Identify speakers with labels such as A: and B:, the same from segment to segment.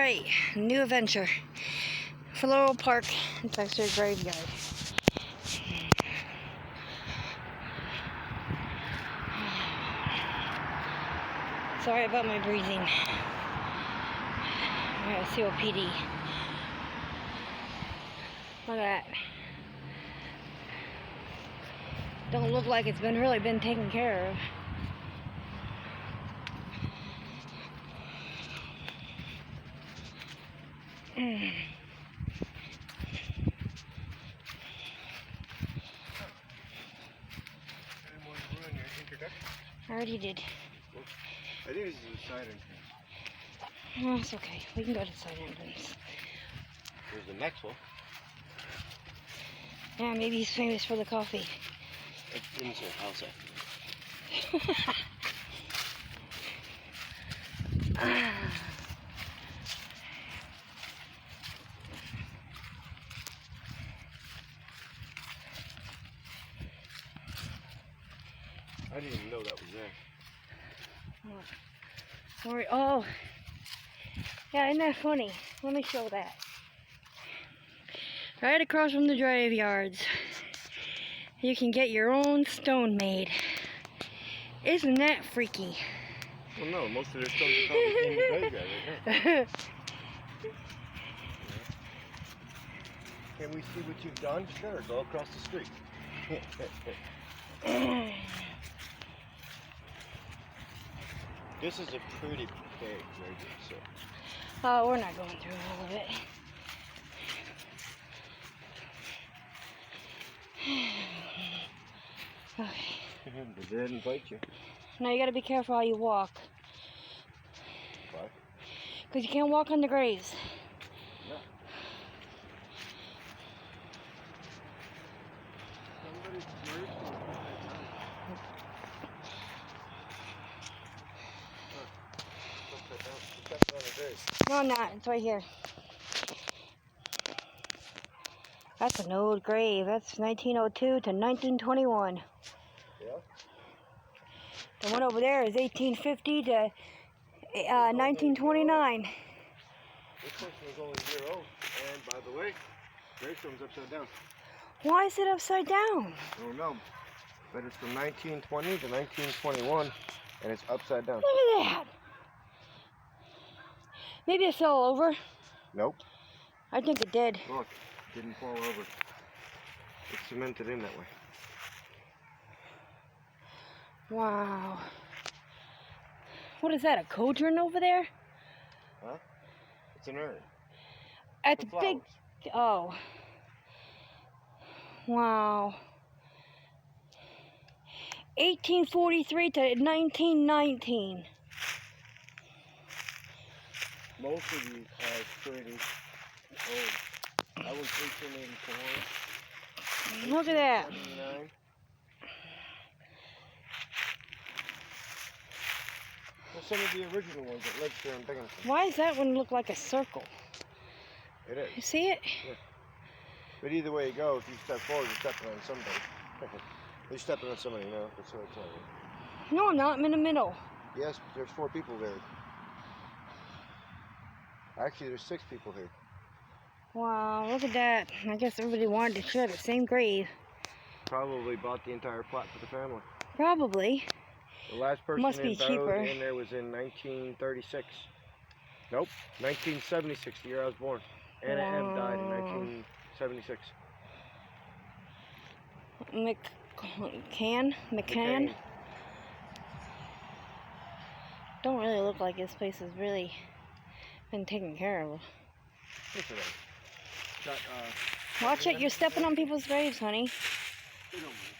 A: Alright, new adventure. Floral Park. It's actually a graveyard. Sorry about my breathing. I got COPD. Look at that. Don't look like it's really been taken care of. I already did.
B: I think this is the side entrance.
A: No, it's okay. We can go to the side entrance.
B: There's the Maxwell.
A: Yeah, maybe he's famous for the coffee.
B: It's inside house. I didn't even know that was there.
A: Sorry. Oh, yeah, isn't that funny? Let me show that. Right across from the graveyards, you can get your own stone made. Isn't that freaky?
B: Well, no, most of their stones are probably in the graveyard right here. Can we see what you've done? Sure, go across the street. This is a pretty big graveyard, so.
A: Oh, we're not going through all of it. Okay.
B: They didn't bite you.
A: Now you gotta be careful how you walk.
B: Why?
A: Because you can't walk on the graves.
B: No. Somebody's mercy.
A: No, I'm not. It's right here. That's an old grave. That's 1902 to 1921.
B: Yeah?
A: The one over there is 1850 to 1929.
B: This person was only a year old. And by the way, gravestone's upside down.
A: Why is it upside down?
B: I don't know. But it's from 1920 to 1921, and it's upside down.
A: Look at that. Maybe it fell over.
B: Nope.
A: I think it did.
B: Look, it didn't fall over. It's cemented in that way.
A: Wow. What is that, a cauldron over there?
B: Huh? It's an urn.
A: At
B: For
A: the big...
B: flowers.
A: Oh. Wow. 1843 to 1919.
B: Most of these are pretty old. That was 1884.
A: Look at that.
B: 1879. Well, some of the original ones that lived here in Binghamton.
A: Why does that one look like a circle?
B: It is.
A: You see it?
B: Yeah. But either way you go, if you step forward, you're stepping on somebody. You're stepping on somebody now. That's what I tell you.
A: No, I'm not. I'm in the middle.
B: Yes, but there's 4 people there. Actually, there's 6 people here.
A: Wow, look at that. I guess everybody wanted to share the same grave.
B: Probably bought the entire plot for the family.
A: Probably.
B: The last person
A: Must be cheaper.
B: in there was in 1936. Nope, 1976, the year I was born. Anna M. died in 1976.
A: McCann? Don't really look like this place has really been taken care of.
B: Yes, it is. Got,
A: Watch it, you're stepping on people's graves, honey.
B: they don't move.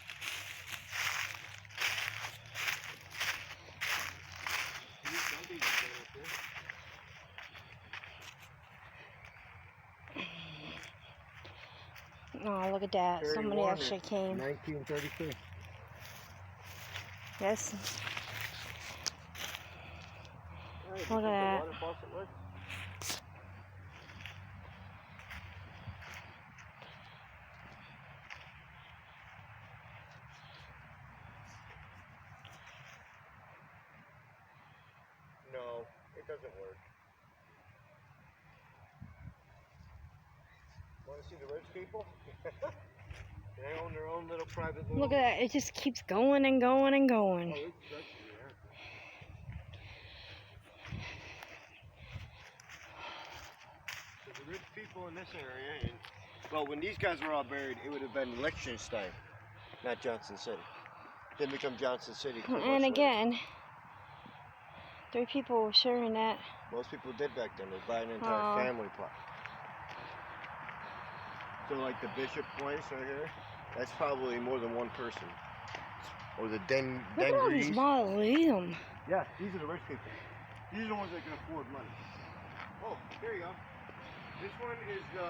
A: Oh, look at that. Somebody actually came.
B: 1933.
A: Yes. Look at that.
B: No, it doesn't work. Want to see the rich people? They own their own little private little...
A: Look at that. It just keeps going and going and going.
B: Oh, it's actually there. So the rich people in this area, and, well, when these guys were all buried, it would have been Liechtenstein, not Johnson City. Didn't become Johnson City.
A: And again, 3 people were sharing that.
B: Most people did back then. They buy an entire family plot. So like the Bishop place right here, that's probably more than one person. Or the
A: Look at all these mausoleums.
B: Yeah, these are the rich people. These are the ones that can afford money. Oh, here you go. This one is the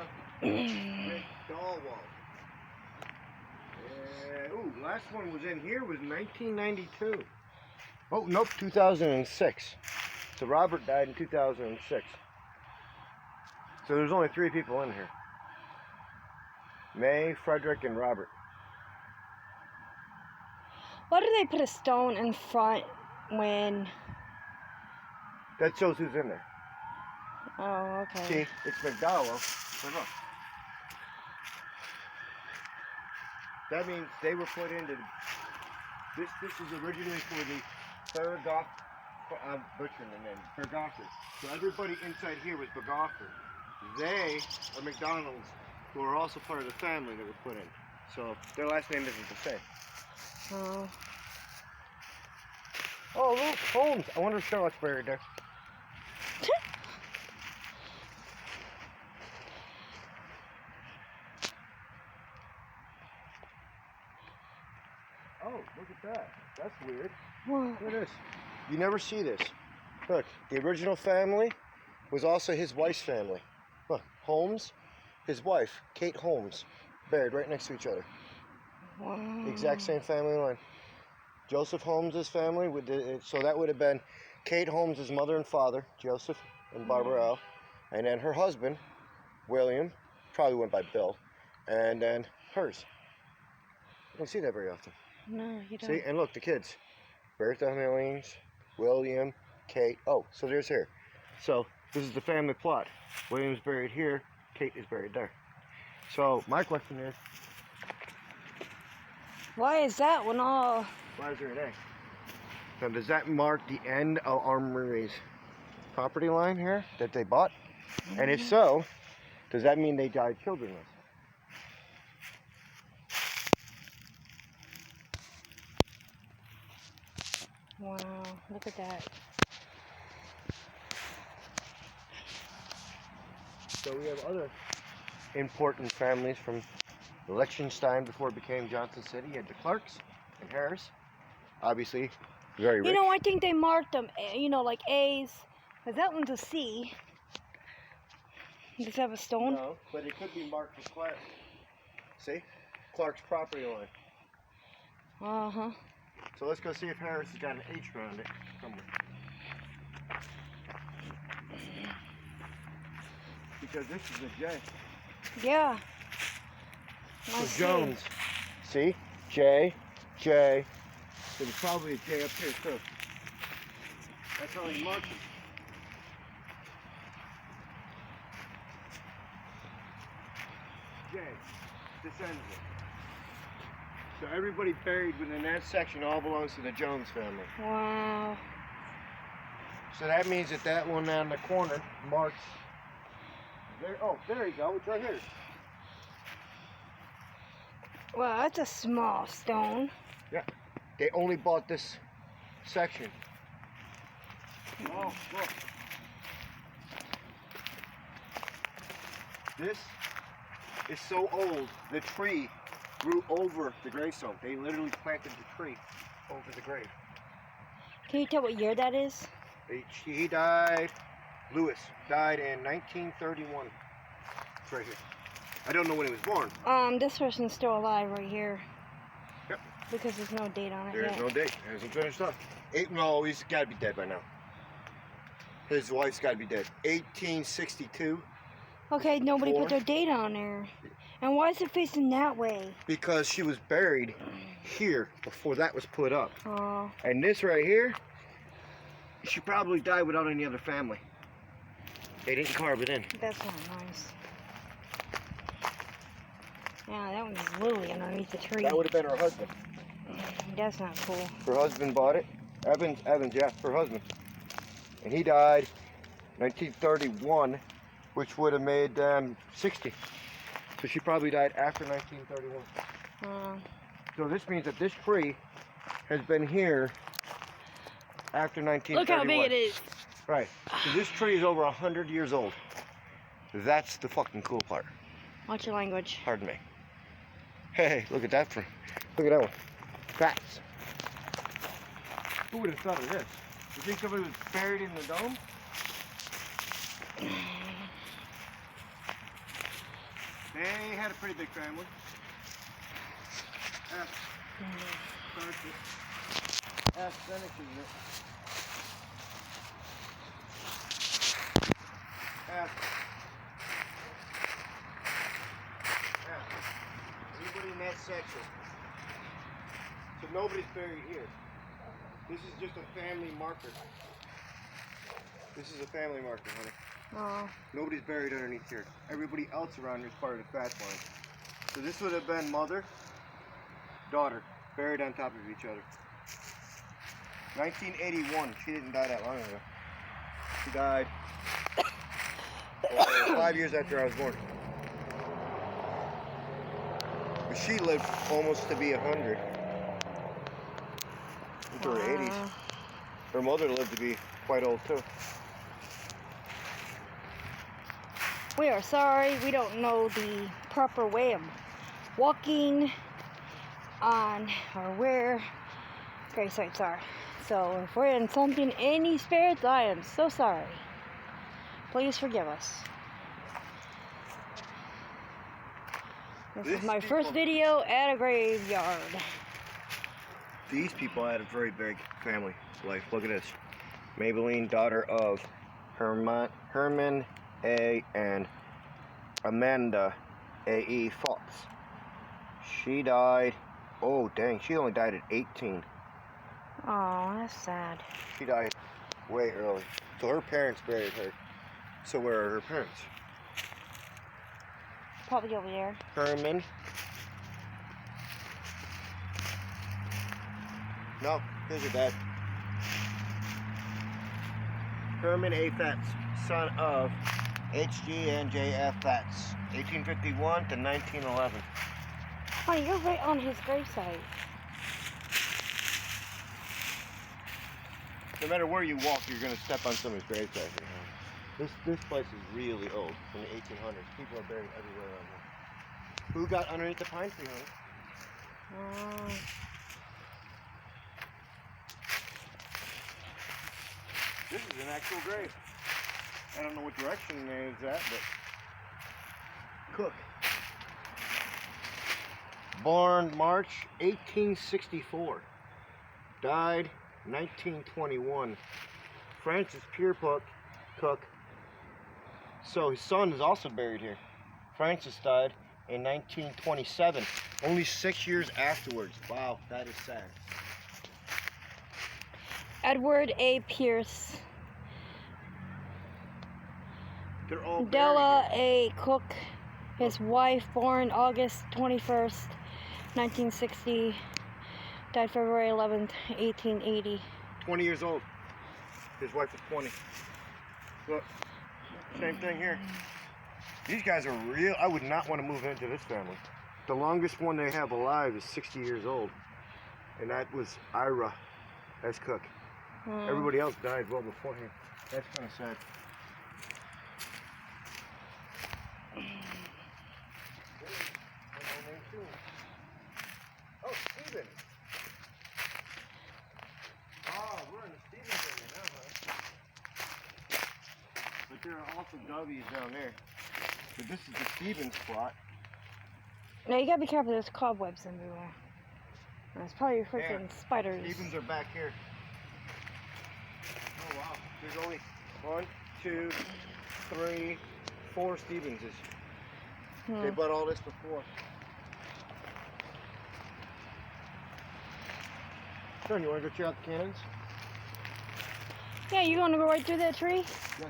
B: McDowell. Ooh, last one was in here was 1992. Oh, nope, 2006. So Robert died in 2006. So there's only 3 people in here. May, Frederick, and Robert.
A: Why do they put a stone in front when...
B: That shows who's in there.
A: Oh, okay.
B: See, it's McDowell. But look. That means they were put into... This is originally for the Berghoff... I'm butchering the name. Berghoffers. So everybody inside here was Berghoffers. They are McDonald's, who are also part of the family that were put in. So their last name isn't the same.
A: Oh.
B: Oh, look, Holmes. I wonder if Sherlock's buried there. Oh, look at that. That's weird.
A: Whoa.
B: Look at this. You never see this. Look, the original family was also his wife's family. Look, Holmes, his wife, Kate Holmes, buried right next to each other.
A: Wow.
B: The exact same family line. Joseph Holmes' family, so that would have been Kate Holmes' mother and father, Joseph and Barbara L. And then her husband, William, probably went by Bill, and then hers. You don't see that very often.
A: No, you don't.
B: See, and look, the kids. Bertha Millings, William, Kate. Oh, so there's here. So this is the family plot. William's buried here, Kate is buried there. So my question is,
A: Why is that one all...
B: why is there an A? Now does that mark the end of Armory's property line here that they bought? And if so, does that mean they died childrenless?
A: Wow, look at that.
B: So we have other important families from Liechtenstein before it became Johnson City. You had the Clarks and Harris. Obviously, very rich.
A: You know, I think they marked them, you know, like A's. Because that one's a C. Does it have a stone?
B: No, but it could be marked as Clark. See? Clark's property line.
A: Uh-huh.
B: So let's go see if Harris has got an H around it somewhere. Because this is a J.
A: Yeah.
B: So Jones. See? J, J. So there's probably a J up here too. That's how he marked it. J. Descends it. So everybody buried within that section all belongs to the Jones family.
A: Wow.
B: So that means that that one down the corner marks there. Oh, there you go. It's right here.
A: Well, that's a small stone.
B: Yeah. They only bought this section. Oh, look. This is so old. The tree grew over the gravestone. They literally planted the tree over the grave.
A: Can you tell what year that is?
B: He died, Lewis died in 1931. It's right here. I don't know when he was born.
A: This person's still alive right here.
B: Yep.
A: Because there's no date on it
B: There's
A: yet.
B: no date. Hasn't finished up. No, he's got to be dead by now. His wife's got to be dead. 1862.
A: Okay, nobody put
B: Four.
A: their date on there. And why is it facing that way?
B: Because she was buried here before that was put up.
A: Oh.
B: And this right here, she probably died without any other family. They didn't carve it in.
A: That's not nice. Yeah, that one was literally underneath the tree.
B: That would have been her husband.
A: That's not cool.
B: Her husband bought it. Evans, yeah, her husband. And he died 1931, which would have made 60. So she probably died after 1931. So this means that this tree has been here after 1931.
A: Look how big it is.
B: Right. So this tree is over 100 years old. That's the fucking cool part.
A: Watch your language.
B: Pardon me. Hey, look at that tree. Look at that one. Facts. Who would have thought of this? You think somebody was buried in the dome? They had a pretty big family. Ask finishes it. Anybody in that section. So nobody's buried here. This is just a family marker. This is a family marker, honey.
A: Oh.
B: Nobody's buried underneath here. Everybody else around here is part of the fat line. So this would have been mother, daughter, buried on top of each other. 1981. She didn't die that long ago. She died 5 years after I was born. But she lived almost to be 100. Into her 80s. Her mother lived to be quite old too.
A: We are sorry, we don't know the proper way of walking on or where grave sites are. So if we're insulting any spirits, I am so sorry. Please forgive us. This is my first video at a graveyard.
B: These people had a very big family life. Look at this. Maybelline, daughter of Herman A. and Amanda A.E. Fox. She died, oh dang, she only died at 18.
A: Oh, that's sad.
B: She died way early. So her parents buried her. So where are her parents?
A: Probably over there.
B: Herman. No, here's your dad. Herman A. Fats, son of H.G. and J.F. Fats, 1851 to 1911.
A: Honey, you're right on his gravesite.
B: No matter where you walk, you're going to step on someone's gravesite. This place is really old, from the 1800s. People are buried everywhere around here. Who got underneath the pine tree, honey? This is an actual grave. I don't know what direction it is at, but Cook. Born March 1864. Died 1921. Francis Pierpont Cook. So his son is also buried here. Francis died in 1927. Only 6 years afterwards. Wow, that is sad.
A: Edward A. Pierce.
B: They're all
A: Della A. Cook, his wife, born August 21st, 1960, died February 11th, 1880.
B: 20 years old. His wife was 20. Look, same thing here. These guys are real. I would not want to move into this family. The longest one they have alive is 60 years old. And that was Ira S. Cook. Everybody else died well before him. That's kind of sad. Oh, Stephen. Oh, we're in the Stevens area now, huh? But there are also Dovies down there. But this is the Stevens plot.
A: Now you gotta be careful, there's cobwebs everywhere. There's probably freaking spiders.
B: Stevens are back here. Oh wow. There's only 1, 2, 3, 4 Stevenses. They bought all this before. Son, you want to go check out the cannons?
A: Yeah, you gonna go right through that tree?
B: Yeah.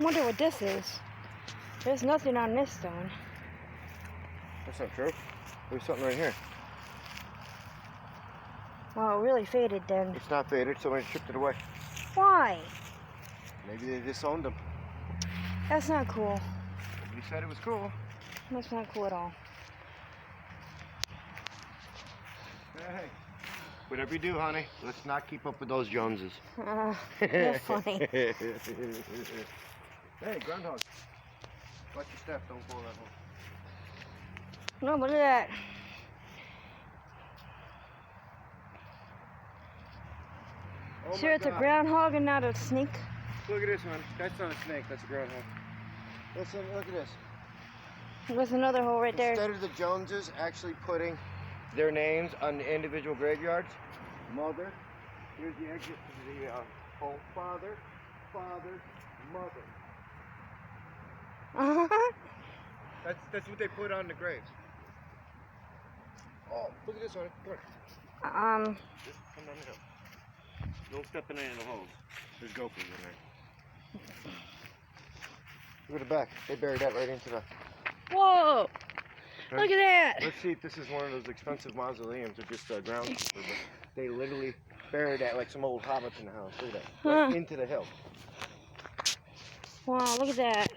A: Wonder what this is. There's nothing on this stone.
B: That's not true. There's something right here.
A: Well, it really faded then.
B: It's not faded. Somebody chipped it away.
A: Why?
B: Maybe they disowned them.
A: That's not cool.
B: You said it was cool.
A: That's not cool at all.
B: Hey, whatever you do, honey, let's not keep up with those Joneses.
A: You're funny.
B: Hey, groundhog. Watch your step. Don't fall that hole.
A: No, look at that.
B: Oh
A: Sure,
B: my
A: it's a
B: God.
A: groundhog and not a snake.
B: Look at this one. That's not a snake. That's a groundhog. Listen, look at this.
A: There's another hole right there.
B: Instead of the Joneses actually putting their names on the individual graveyards, mother, here's the exit to the home, father, mother. That's what they put on the graves. Oh, look at this one. Come on. Just come down the hill. Don't step in any of the holes. There's gophers in there. Look at the back. They buried that right into the...
A: Whoa!
B: Right.
A: Look at that!
B: Let's see if this is one of those expensive mausoleums or just ground cover, but they literally buried that like some old hobbits in the house. Look at that. Right into the hill.
A: Wow, look at that.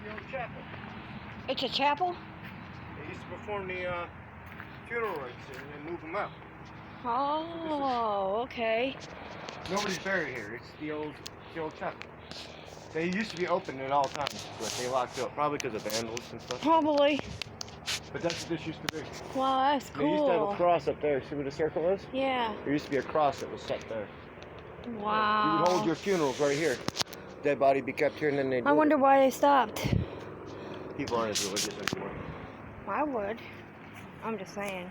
B: The old chapel.
A: It's a chapel?
B: They used to perform the funeral rites here and then move them out.
A: Oh, okay.
B: Nobody's buried here. It's the old chapel. They used to be open at all times, but they locked it up, probably because of vandals and stuff.
A: Probably.
B: But that's what this used to be.
A: Wow, that's
B: They used to have a
A: cool.
B: cross up there. See where the circle is?
A: Yeah.
B: There used to be a cross that was set there.
A: Wow.
B: You would hold your funerals right here. Dead body be kept here, and then they.
A: I wonder why they stopped.
B: People aren't as religious anymore.
A: I would. I'm just saying.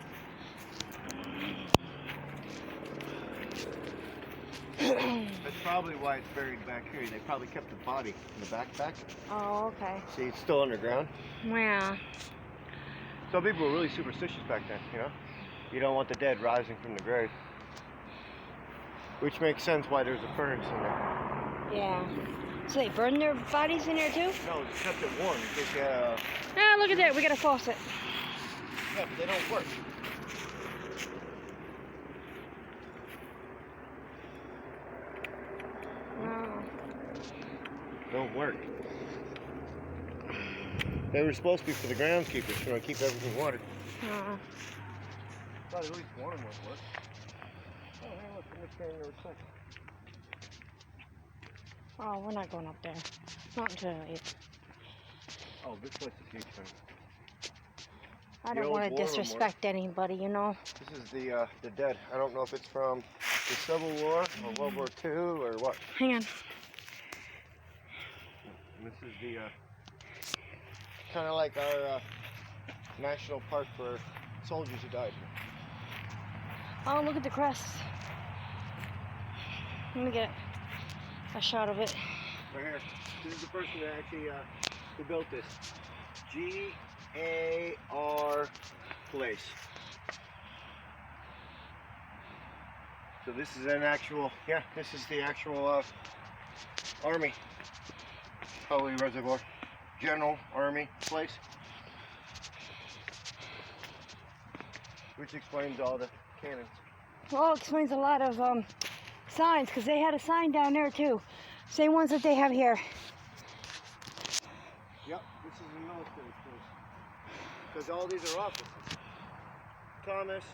B: That's probably why it's buried back here. They probably kept the body in the backpack.
A: Oh, okay.
B: See, it's still underground.
A: Yeah.
B: Some people were really superstitious back then, you know? You don't want the dead rising from the grave. Which makes sense why there's a furnace in there.
A: Yeah. So they burn their bodies in there too?
B: No, it's kept it warm in case you had
A: Ah, look at that. We got a faucet.
B: Yeah, but they don't work.
A: Wow.
B: Don't work. They were supposed to be for the groundskeepers, you know, keep everything watered. Thought at least one of them would work. Oh, hey, look, in this carrying the recycle.
A: Oh, we're not going up there. Not until it.
B: Oh, this place is huge, man.
A: I
B: The
A: don't
B: old
A: want to
B: war
A: disrespect anybody, you know.
B: This is the dead. I don't know if it's from the Civil War or World War II or what.
A: Hang on.
B: And this is the kind of like our national park for soldiers who died.
A: Oh, look at the crest. Let me get a shot of it.
B: Right here. This is the person that actually who built this. G-A-R place. So this is an actual, yeah, this is the actual Army. Probably reservoir. General Army place. Which explains all the cannons.
A: Well, it explains a lot of signs, because they had a sign down there too. Same ones that they have here.
B: Yep, this is a military place. Because all these are offices. Thomas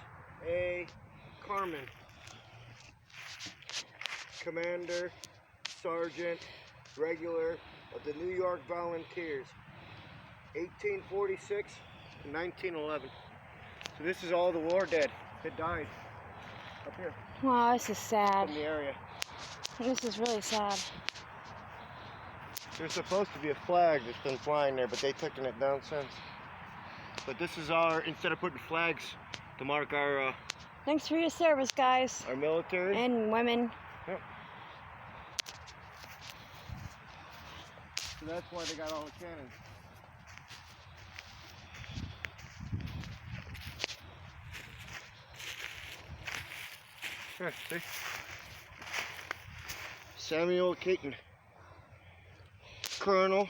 B: A. Carmen. Commander, Sergeant, Regular of the New York Volunteers. 1846 to 1911. So this is all the war dead that died up here
A: Wow, this is sad.
B: from the area.
A: This is really sad.
B: There's supposed to be a flag that's been flying there, but they've taken it down since. But this is our, instead of putting flags to mark our
A: Thanks for your service, guys.
B: military,
A: And women.
B: Yep. So that's why they got all the cannons. Here, see? Samuel Caton, Colonel,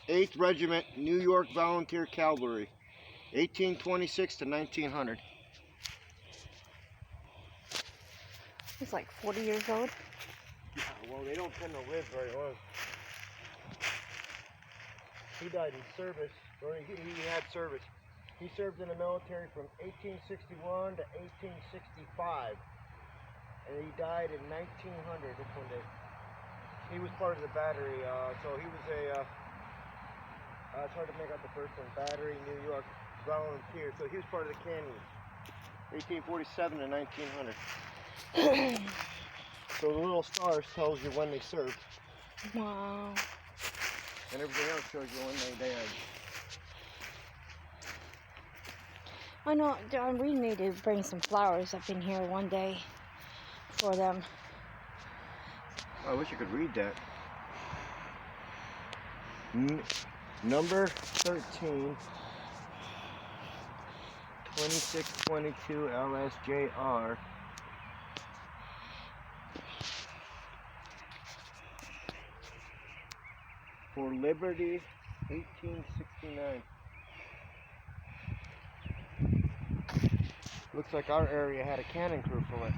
B: 8th Regiment, New York Volunteer Cavalry, 1826 to 1900.
A: He's like 40 years old.
B: Yeah, well, they don't tend to live very long. He died in service, or he had service. He served in the military from 1861 to 1865, and he died in 1900. This one day. He was part of the battery, so he was it's hard to make out the first one, Battery, New York Volunteer. So he was part of the cannons, 1847 to 1900. So the little stars tells you when they served.
A: Wow.
B: And everything else shows you when they died.
A: I know, John, we need to bring some flowers up in here one day for them.
B: I wish I could read that. Number 13, 2622 LSJR. For Liberty, 1869. Looks like our area had a cannon crew for it.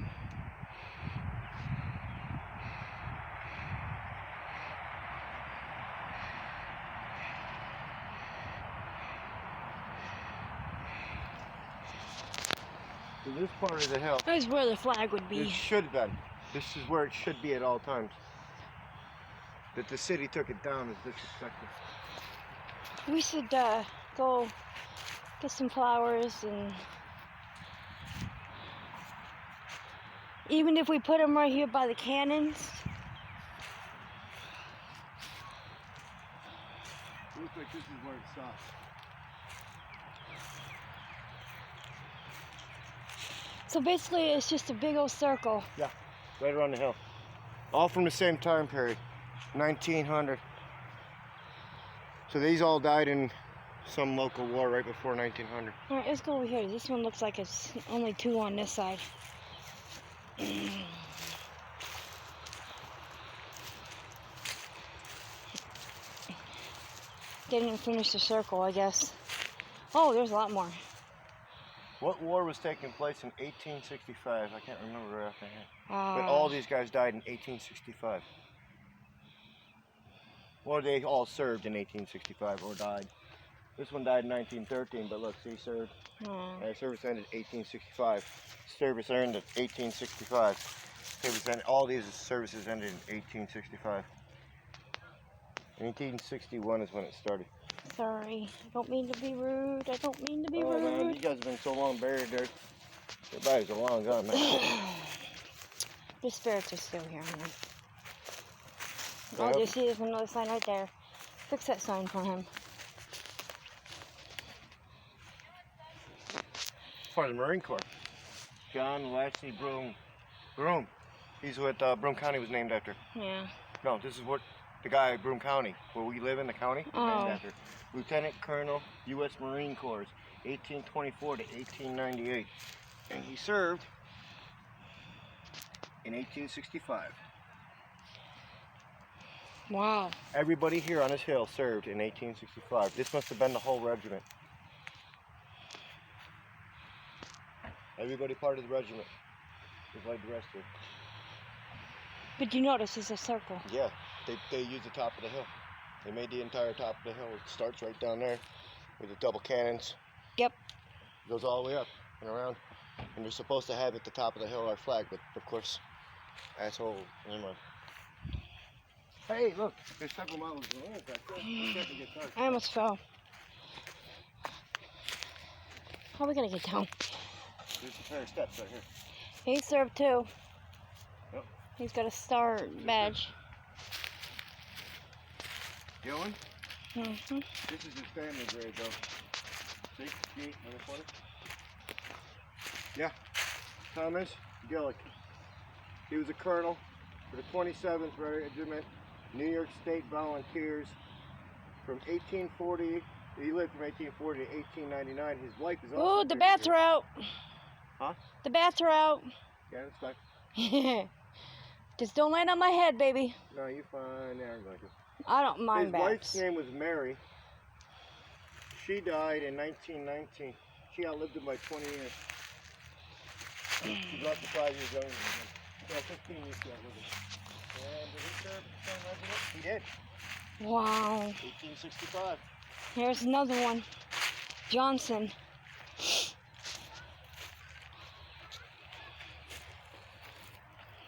B: So this part of the hill,
A: That's where the flag would be.
B: it should have been. This is where it should be at all times. That the city took it down is disrespectful.
A: We should go get some flowers, and even if we put them right here by the cannons.
B: It looks like this is where it stops.
A: So basically, it's just a big old circle.
B: Yeah, right around the hill. All from the same time period, 1900. So these all died in some local war right before 1900.
A: All right, let's go over here. This one looks like it's only 2 on this side. Didn't finish the circle, I guess. Oh, there's a lot more.
B: What war was taking place in 1865? I can't remember right offhand.
A: Uh,
B: But all these guys died in 1865. Or they all served in 1865 or died. This one died in 1913, but look, he served. Service ended 1865. Service ended 1865. Service ended, all these services ended in 1865. 1861 is when it started.
A: Sorry, I don't mean to be rude. I don't mean to be
B: Oh
A: rude.
B: man, you guys have been so long buried there. Your body's a long gone, man.
A: The spirits are still here, man.
B: Yep.
A: Oh, do you see there's another sign right there? Fix that sign for him.
B: For the Marine Corps. John Lashley Broom. Broom. He's what Broome County was named after.
A: Yeah.
B: No, this is what the guy at Broome County, where we live in the county, was named after. Lieutenant Colonel, U.S. Marine Corps, 1824 to 1898. And he served in 1865.
A: Wow.
B: Everybody here on this hill served in 1865. This must have been the whole regiment. Everybody part of the regiment is like the rest of it.
A: But you notice it's a circle.
B: Yeah, they used the top of the hill. They made the entire top of the hill. It starts right down there with the double cannons.
A: Yep.
B: Goes all the way up and around. And they're supposed to have at the top of the hill our flag, but of course, asshole, anyway. Hey, look, there's several mountains in the way back there. It's starting to get dark.
A: I almost fell. How are we gonna get down?
B: There's a pair of steps right here.
A: He served too.
B: Yep.
A: He's got a star badge.
B: Dylan?
A: Mm-hmm.
B: This is his family grave, though. See? Gate on the corner? Yeah. Thomas Gillick. He was a colonel for the 27th Regiment, New York State Volunteers, from 1840. He lived from 1840 to 1899. His wife is also.
A: Oh, the bats are out.
B: Huh?
A: The bats are out.
B: Yeah, that's fine.
A: Just don't land on my head, baby.
B: No, you fine. They aren't going to.
A: I don't mind
B: His
A: bats.
B: wife's name was Mary. She died in 1919. She outlived him by 20 years. She's about 5 years younger than him. Yeah, 15 years she outlived him. And did he serve the same regiment? He did.
A: Wow.
B: 1865.
A: Here's another one. Johnson.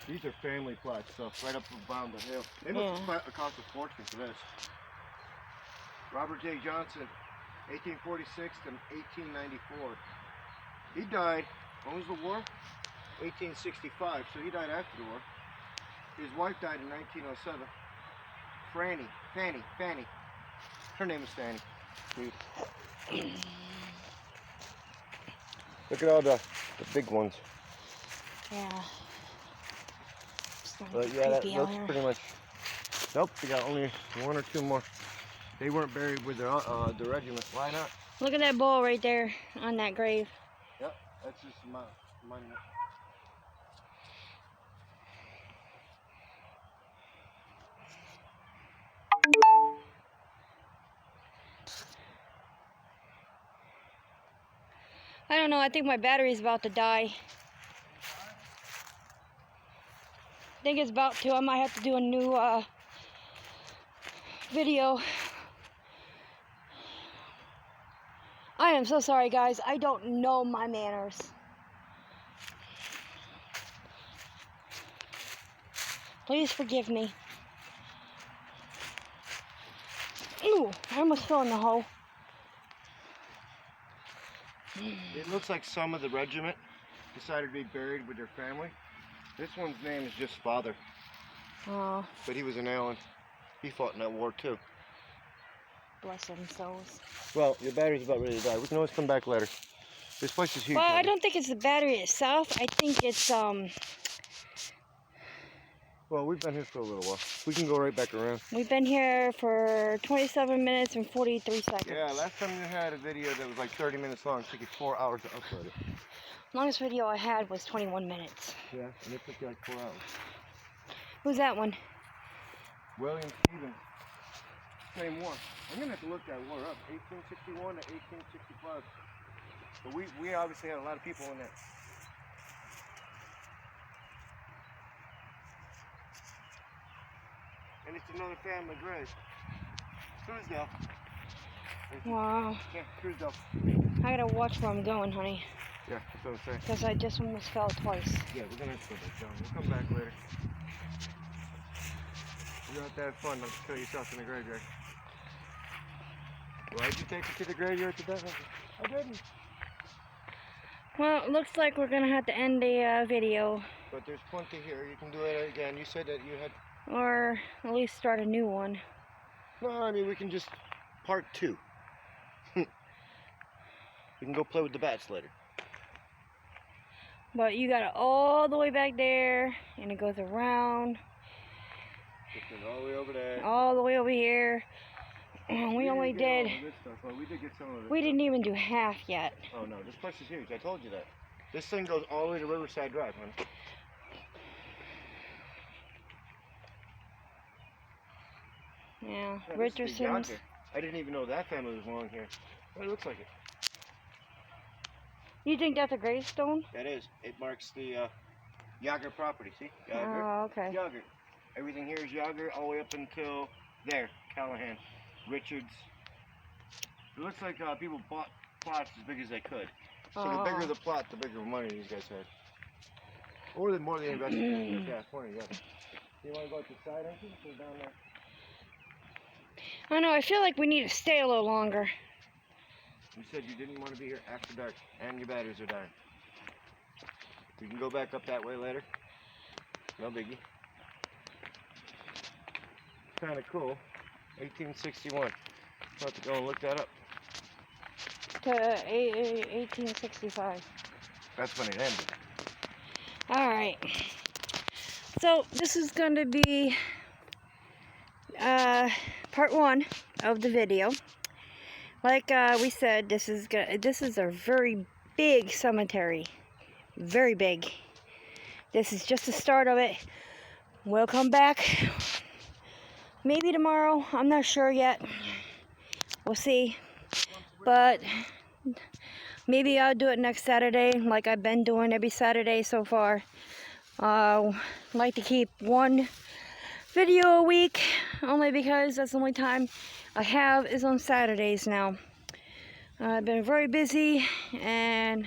B: These are family plots, so right up around the hill. They must have cost a fortune for this. Robert J. Johnson, 1846 to 1894. He died, when was the war? 1865, so he died after the war. His wife died in 1907. Fanny. Her name is Fanny. Look at all the big ones.
A: Yeah.
B: But yeah, that's pretty much. Nope, we got only 1 or 2 more. They weren't buried with the regiment. Why not?
A: Look at that bull right there on that grave.
B: Yep, that's just my monument.
A: I don't know, I think my battery's about to die. I think it's about to. I might have to do a new video. I am so sorry, guys. I don't know my manners. Please forgive me. Ooh, I almost fell in the hole.
B: It looks like some of the regiment decided to be buried with their family. This one's name is just Father.
A: Oh.
B: But he was an Allen. He fought in that war too.
A: Bless them souls.
B: Well, your battery's about ready to die. We can always come back later. This place is huge.
A: Well, I don't think it's the battery itself. I think it's
B: Well, we've been here for a little while. We can go right back around.
A: We've been here for 27 minutes and 43 seconds.
B: Yeah, last time you had a video that was like 30 minutes long. It took you 4 hours to upload it.
A: Longest video I had was 21 minutes.
B: Yeah, and it took you like 4 hours.
A: Who's that one?
B: William Stevens. Same war. I'm gonna have to look that war up. 1861 to 1865. But we obviously had a lot of people in there. And it's another family grave. Truesdale.
A: Wow.
B: Yeah, Truesdale.
A: I gotta watch where I'm going, honey.
B: Yeah, that's what I'm saying.
A: Because I just almost fell twice.
B: Yeah, we're gonna have to go back down. We'll come back later. You don't have to have fun, don't kill yourself in the graveyard. Why'd you take her to the graveyard today? I didn't.
A: Well, it looks like we're gonna have to end the video.
B: But there's plenty here. You can do it again. You said that you had...
A: Or at least start a new one.
B: No, I mean, we can just... Part 2. We can go play with the bats later.
A: But you got it all the way back there, and it goes around.
B: All the way over there.
A: All the way over here. We only did...
B: Well, we did get some of it.
A: We didn't even do half yet.
B: Oh no, this place is huge. I told you that. This thing goes all the way to Riverside Drive, man.
A: Yeah,
B: Yeah,
A: Richardson's.
B: I didn't even know that family was along here. Well, it looks like it.
A: You think that's a gravestone?
B: That is. It marks the Yager property. See? Yager.
A: Oh, okay.
B: Yager. Everything here is Yager all the way up until there. Callahan. Richards. It looks like people bought plots as big as they could. So the bigger the plot, the bigger money these guys had. Or the more they invested in their California. Yeah. You want to go to the side entrance or down there?
A: I know, I feel like we need to stay a little longer.
B: You said you didn't want to be here after dark, and your batteries are dying. We can go back up that way later. No biggie. Kind of cool. 1861. I'll have to go and look that up.
A: To 1865.
B: That's when it ended.
A: Alright. So this is going to be part 1 of the video. Like we said, this is a very big cemetery, very big. This is just the start of it. We'll come back maybe tomorrow. I'm not sure yet. We'll see. But maybe I'll do it next Saturday, like I've been doing every Saturday so far. Like to keep one video a week, only because that's the only time I have is on Saturdays now. I've been very busy, and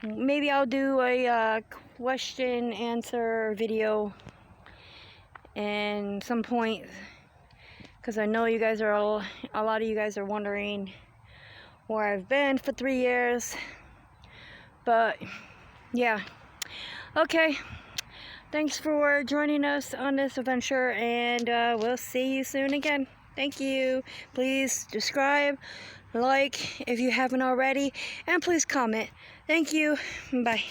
A: maybe I'll do a question answer video and some point, because I know you guys are a lot of you guys are wondering where I've been for 3 years. But yeah, okay, thanks for joining us on this adventure, and we'll see you soon again. Thank you. Please subscribe, like if you haven't already, and please comment. Thank you. Bye.